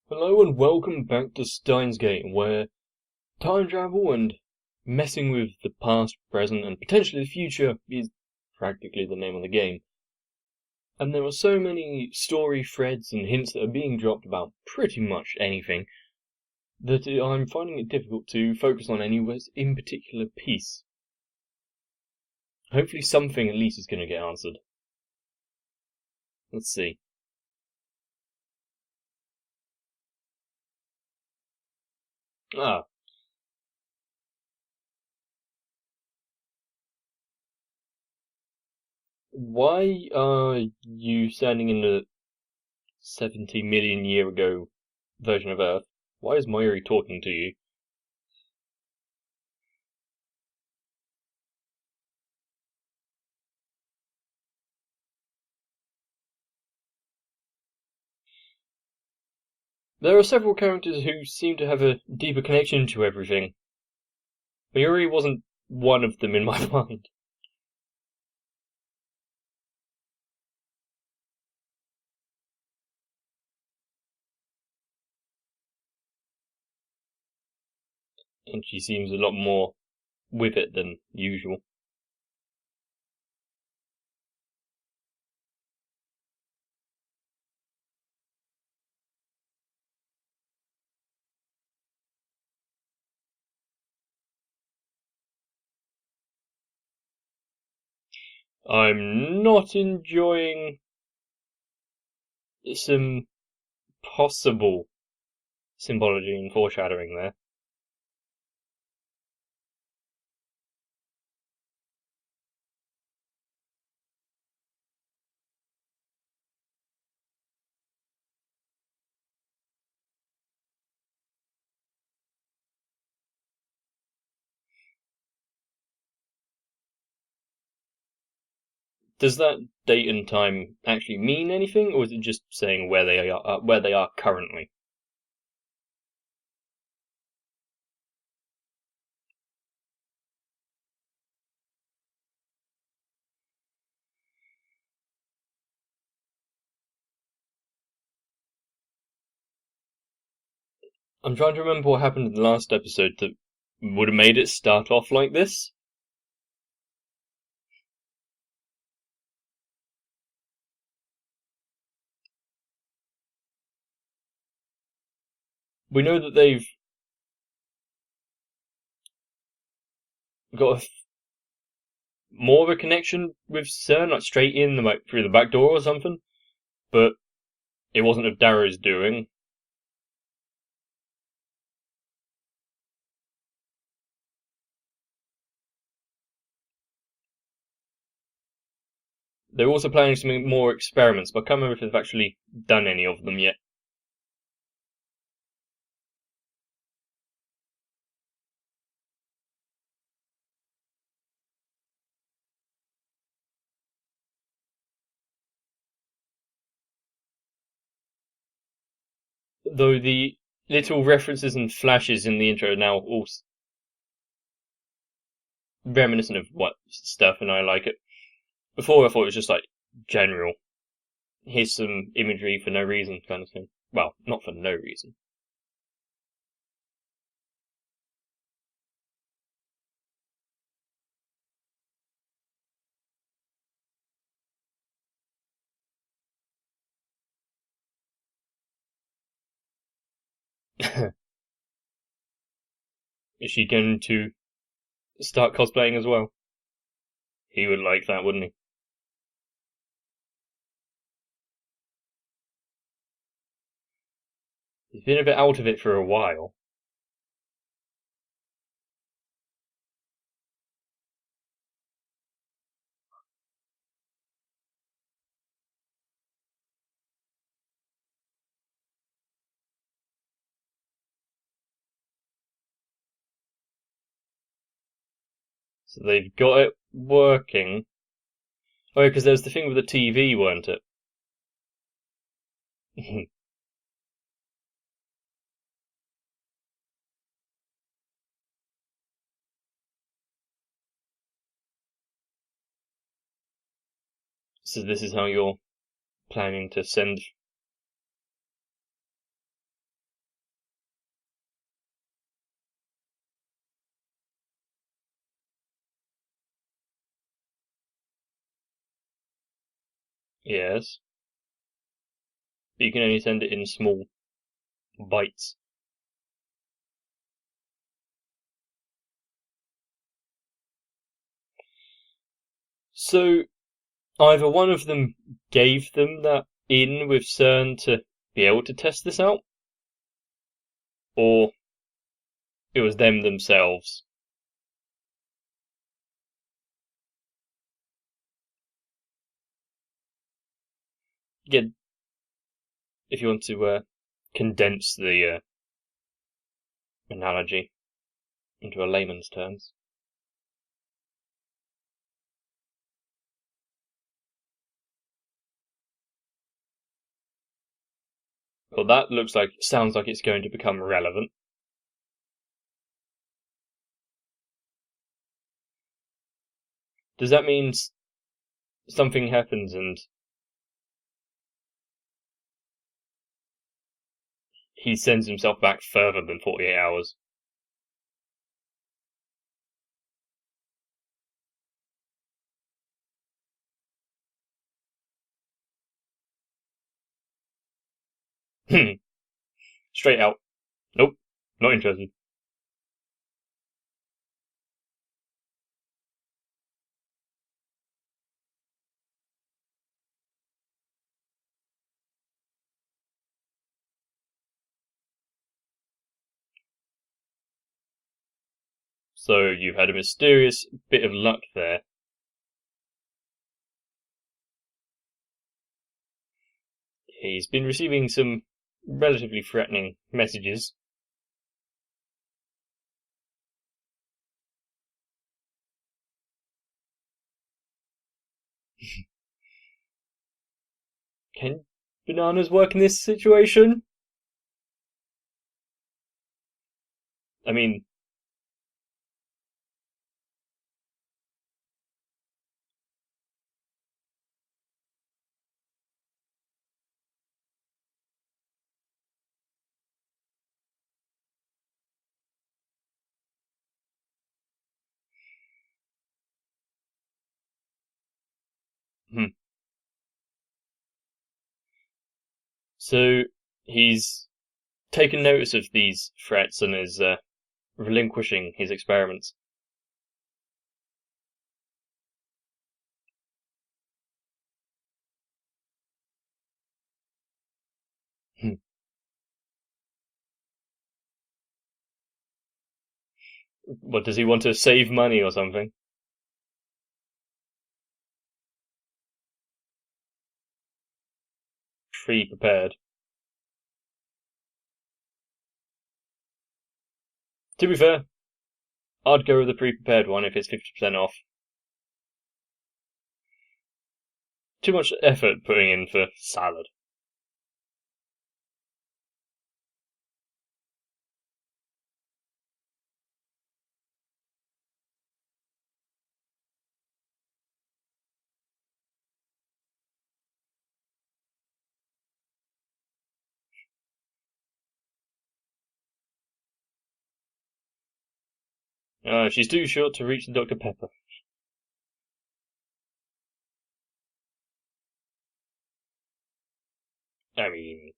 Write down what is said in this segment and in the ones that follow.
Hello and welcome back to Steins, where time travel and messing with the past, present, and potentially the future is practically the name of the game. And there are so many story threads and hints that are being dropped about pretty much anything that I'm finding it difficult to focus on any in particular piece. Hopefully something at least is going to get answered. Let's see. Why are you standing in the 70 million year ago version of Earth? Why is Mayuri talking to you? There are several characters who seem to have a deeper connection to everything. Mayuri wasn't one of them in my mind. And she seems a lot more with it than usual. I'm not enjoying some possible symbology and foreshadowing there. Does that date and time actually mean anything, or is it just saying where they are currently? I'm trying to remember what happened in the last episode that would have made it start off like this. We know that they've got more of a connection with CERN, like straight in through the back door or something, but it wasn't of Darrow's doing. They're also planning some more experiments, but I can't remember if they've actually done any of them yet. Though the little references and flashes in the intro are now all reminiscent of what stuff, and I like it. Before I thought it was just like general, here's some imagery for no reason kind of thing. Well, not for no reason. Is she going to start cosplaying as well? He would like that, wouldn't he? He's been a bit out of it for a while. So they've got it working. Oh, because there was the thing with the TV, weren't it? So this is how you're planning to send Yes. But you can only send it in small bites. So, either one of them gave them that in with CERN to be able to test this out, or it was them themselves. Again, if you want to condense the analogy into a layman's terms. Well, that sounds like it's going to become relevant. Does that mean something happens and he sends himself back further than 48 hours? Straight out. Nope, not interested. So you've had a mysterious bit of luck there. He's been receiving some relatively threatening messages. Can bananas work in this situation? I mean, hmm. So he's taken notice of these threats and is relinquishing his experiments. Hmm. What, does he want to save money or something? Pre-prepared. To be fair, I'd go with the pre-prepared one if it's 50% off. Too much effort putting in for salad. She's too short to reach the Dr. Pepper. I mean,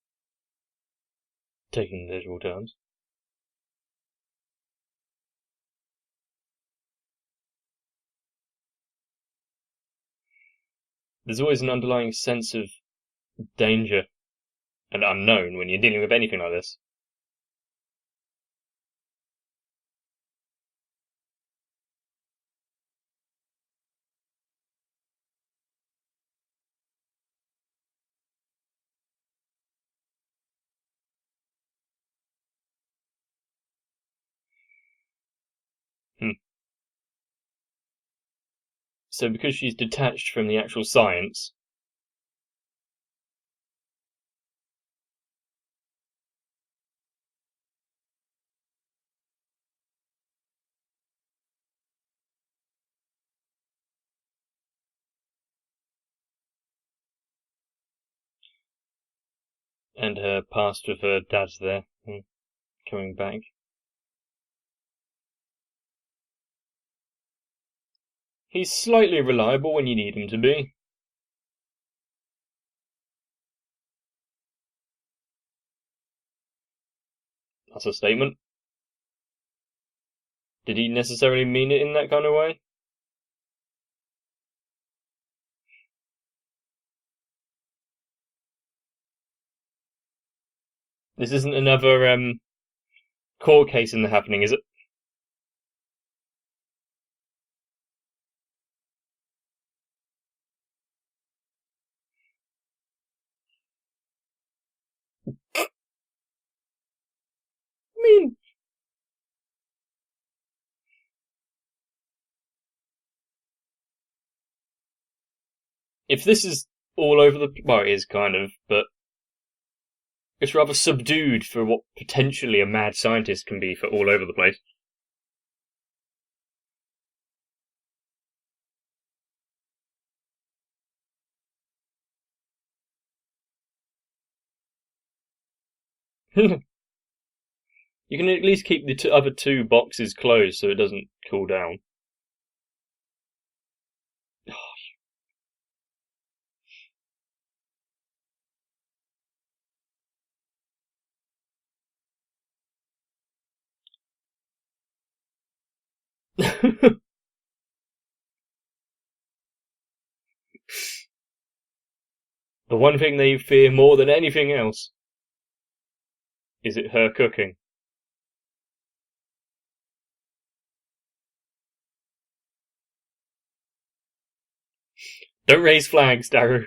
taking literal terms. There's always an underlying sense of danger and unknown when you're dealing with anything like this. Hmm. So because she's detached from the actual science, and her past with her dad's there, coming back. He's slightly reliable when you need him to be. That's a statement. Did he necessarily mean it in that kind of way? This isn't another court case in the happening, is it? I mean, if this is all over the... Well, it is kind of, but it's rather subdued for what potentially a mad scientist can be for all over the place. You can at least keep the other two boxes closed so it doesn't cool down. The one thing they fear more than anything else is it her cooking. Don't raise flags, Daru.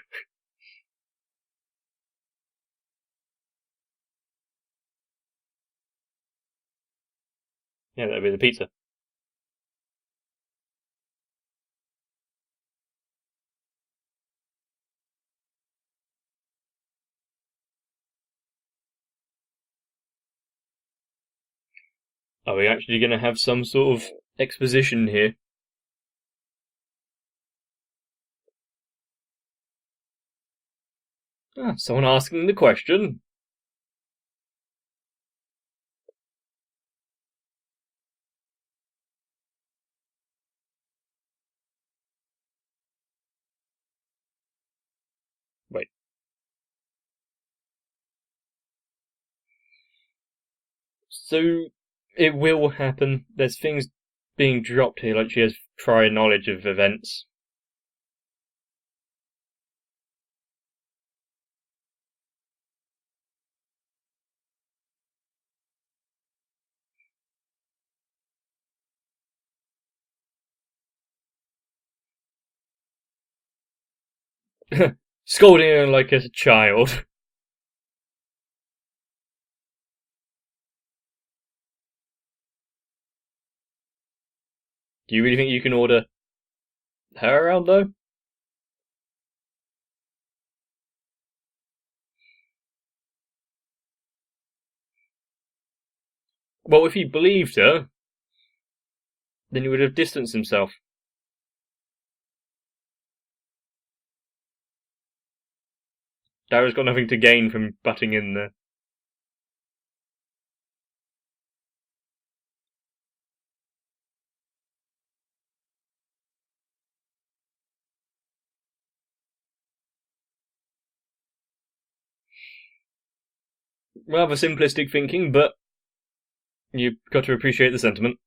Yeah, that'd be the pizza. Are we actually going to have some sort of exposition here? Someone asking the question. Wait. So, it will happen. There's things being dropped here, like she has prior knowledge of events. Scolding her like a child. Do you really think you can order her around, though? Well, if he believed her, then he would have distanced himself. Dara's got nothing to gain from butting in there. Rather simplistic thinking, but you've got to appreciate the sentiment.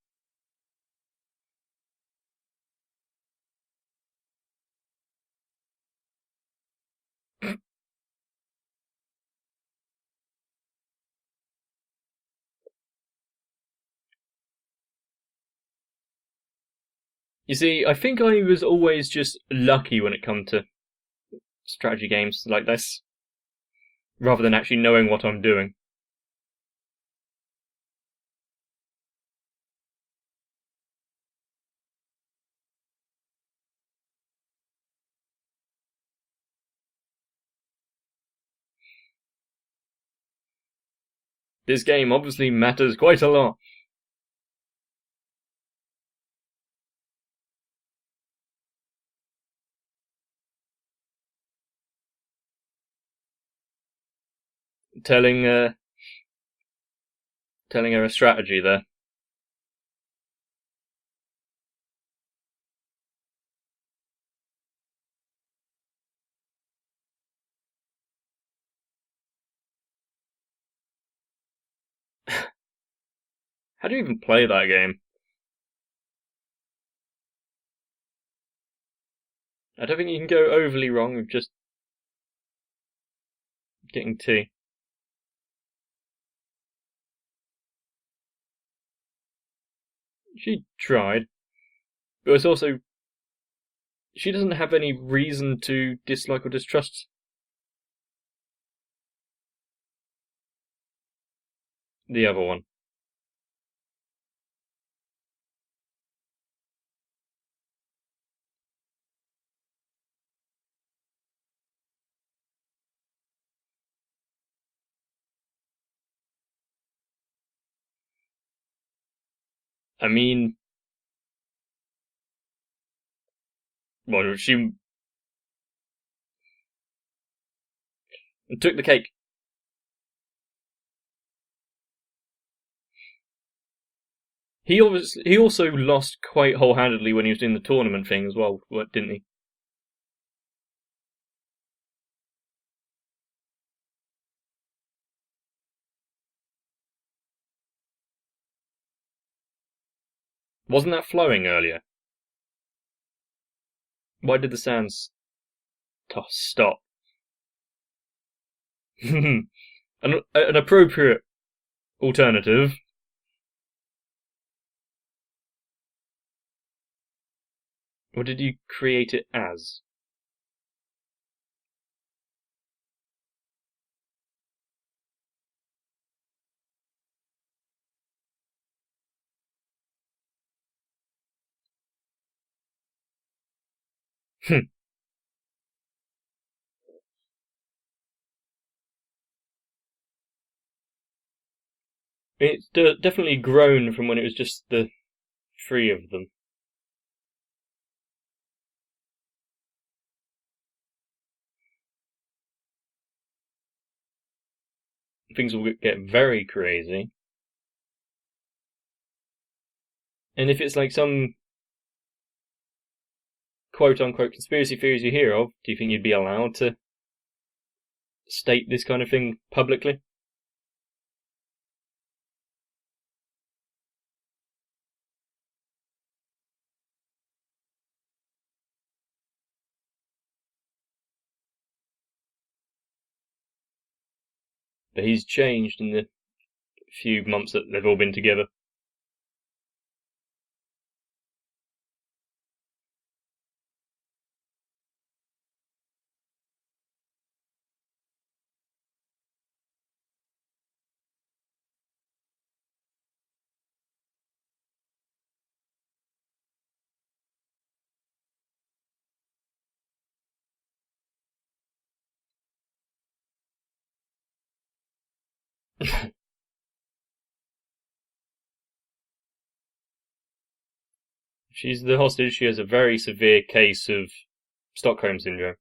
You see, I think I was always just lucky when it come to strategy games like this, rather than actually knowing what I'm doing. This game obviously matters quite a lot. Telling her a strategy there. How do you even play that game? I don't think you can go overly wrong with just getting tea. She tried, but it's also she doesn't have any reason to dislike or distrust the other one. I mean, well, she took the cake. He also lost quite wholehandedly when he was doing the tournament thing as well, didn't he? Wasn't that flowing earlier? Why did the sounds stop? an appropriate alternative. What did you create it as? It's definitely grown from when it was just the three of them. Things will get very crazy. And if it's like some quote-unquote conspiracy theories you hear of, do you think you'd be allowed to state this kind of thing publicly? But he's changed in the few months that they've all been together. She's the hostage. She has a very severe case of Stockholm syndrome.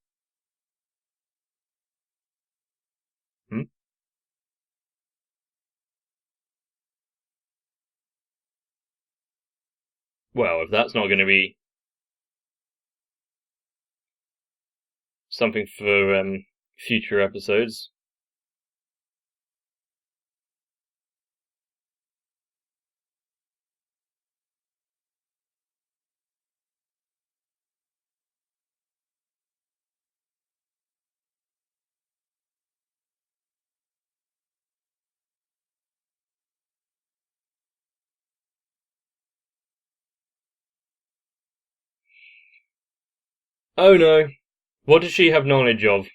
Hmm? Well, if that's not going to be something for future episodes. Oh no. What does she have knowledge of?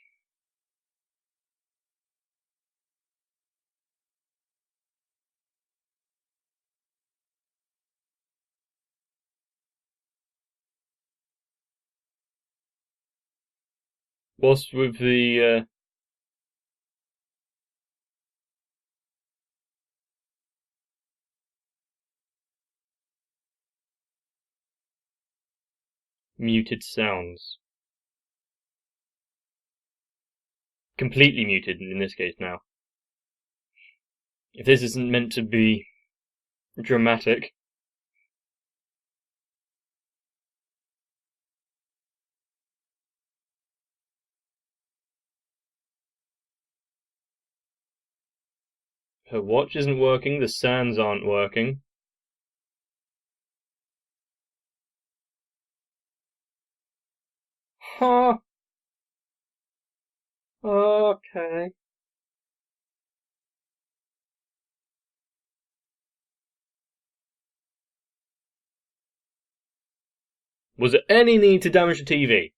What's with the muted sounds? Completely muted in this case now. If this isn't meant to be dramatic. Her watch isn't working, the sands aren't working. Huh. Okay. Was there any need to damage the TV?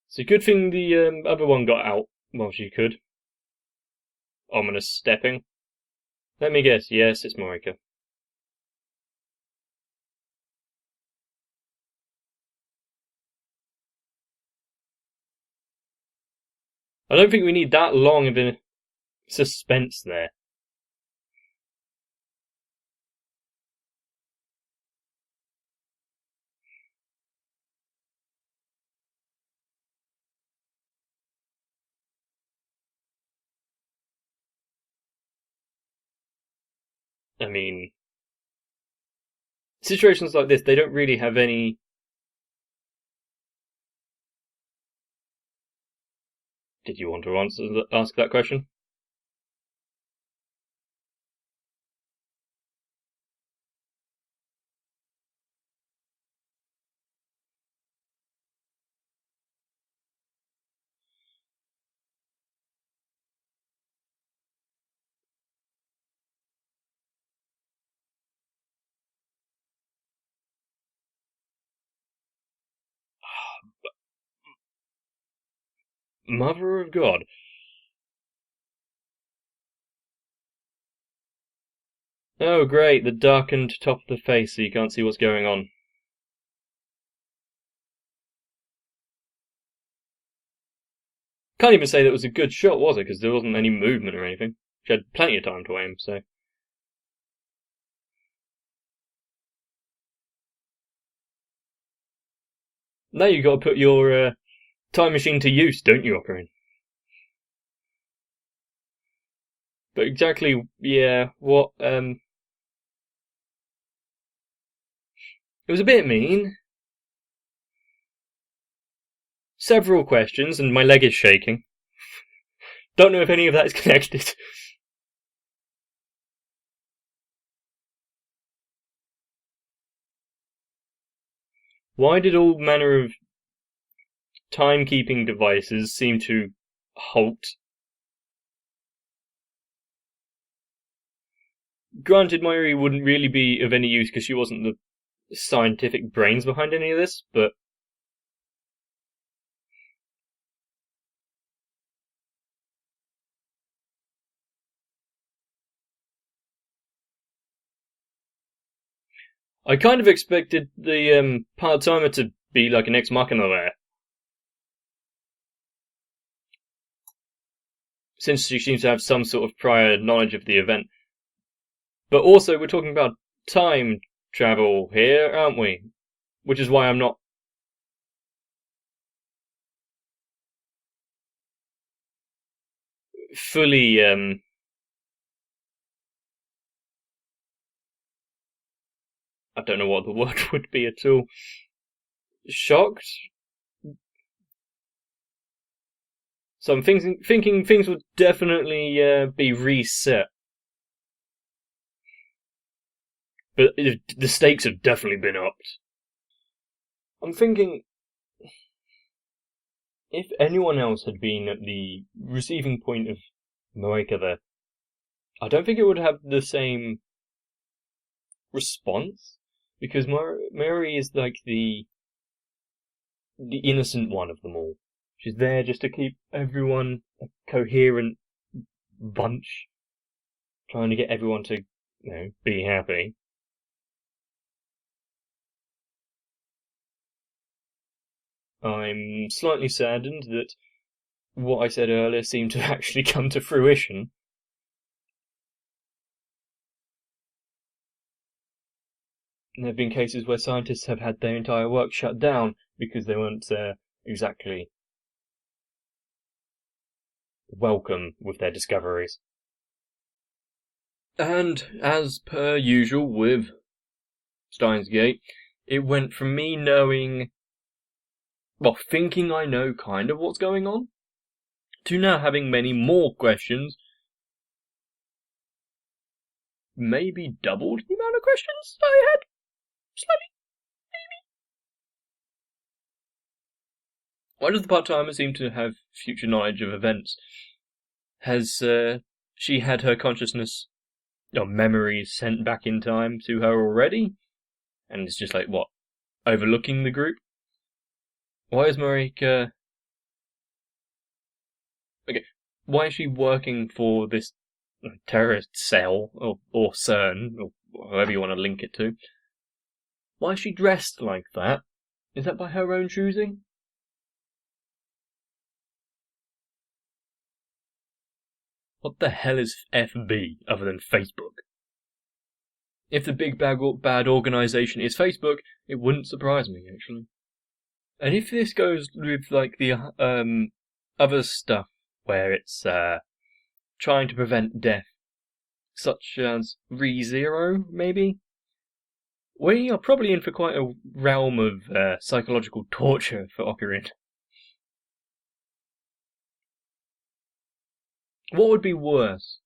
It's a good thing the other one got out while she could. Ominous stepping. Let me guess, yes, it's Marika. I don't think we need that long of a suspense there. I mean, situations like this, they don't really have any... Did you want to ask that question? Mother of God. Oh, great, the darkened top of the face so you can't see what's going on. Can't even say that was a good shot, was it? Because there wasn't any movement or anything. She had plenty of time to aim, so... Now you've got to put your time machine to use, don't you, Ocarina? But exactly, yeah, what, It was a bit mean. Several questions, and my leg is shaking. Don't know if any of that is connected. Why did all manner of timekeeping devices seem to halt? Granted, Mayuri wouldn't really be of any use because she wasn't the scientific brains behind any of this, but... I kind of expected the part-timer to be like an ex-machina there. Since she seems to have some sort of prior knowledge of the event. But also, we're talking about time travel here, aren't we? Which is why I'm not fully, I don't know what the word would be at all. Shocked? So I'm thinking things would definitely be reset. But the stakes have definitely been upped. I'm thinking, if anyone else had been at the receiving point of Moeka there, I don't think it would have the same response. Because Mary is like the innocent one of them all. She's there just to keep everyone a coherent bunch, trying to get everyone to, be happy. I'm slightly saddened that what I said earlier seemed to actually come to fruition. There have been cases where scientists have had their entire work shut down because they weren't exactly welcome with their discoveries. And as per usual with Steins Gate, it went from me thinking I know kind of what's going on, to now having many more questions. Maybe doubled the amount of questions I had? Slightly? Why does the part-timer seem to have future knowledge of events? Has she had her consciousness or memories sent back in time to her already? And it's just like, what, overlooking the group? Why is Marika... Okay, why is she working for this terrorist cell, or CERN, or however you want to link it to? Why is she dressed like that? Is that by her own choosing? What the hell is FB other than Facebook? If the big bad organisation is Facebook, it wouldn't surprise me, actually. And if this goes with, like, the other stuff, where it's trying to prevent death, such as ReZero, maybe? We are probably in for quite a realm of psychological torture for Ocarina. What would be worse?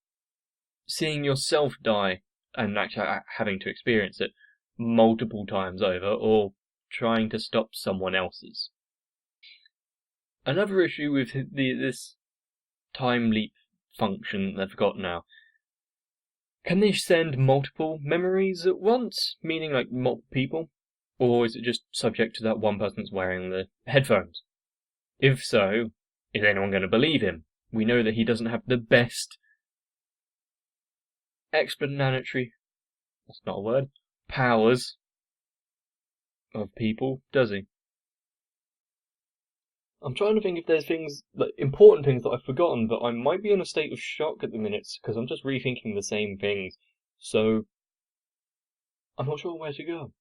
Seeing yourself die and actually having to experience it multiple times over, or trying to stop someone else's? Another issue with this time leap function they've got now. Can they send multiple memories at once? Meaning like multiple people? Or is it just subject to that one person that's wearing the headphones? If so, is anyone going to believe him? We know that he doesn't have the best explanatory, that's not a word, powers of people, does he? I'm trying to think if there's things, like important things that I've forgotten, but I might be in a state of shock at the minute because I'm just rethinking the same things. So I'm not sure where to go.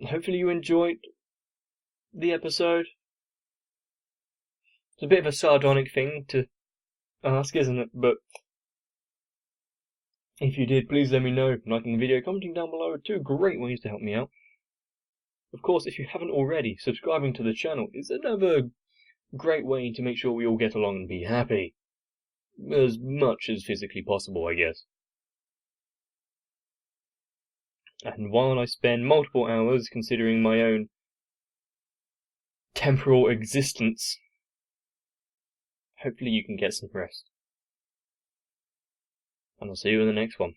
Hopefully you enjoyed the episode. It's a bit of a sardonic thing to ask, isn't it? But if you did, please let me know. Liking the video, commenting down below are two great ways to help me out. Of course, if you haven't already, subscribing to the channel is another great way to make sure we all get along and be happy. As much as physically possible, I guess. And while I spend multiple hours considering my own temporal existence, hopefully you can get some rest. And I'll see you in the next one.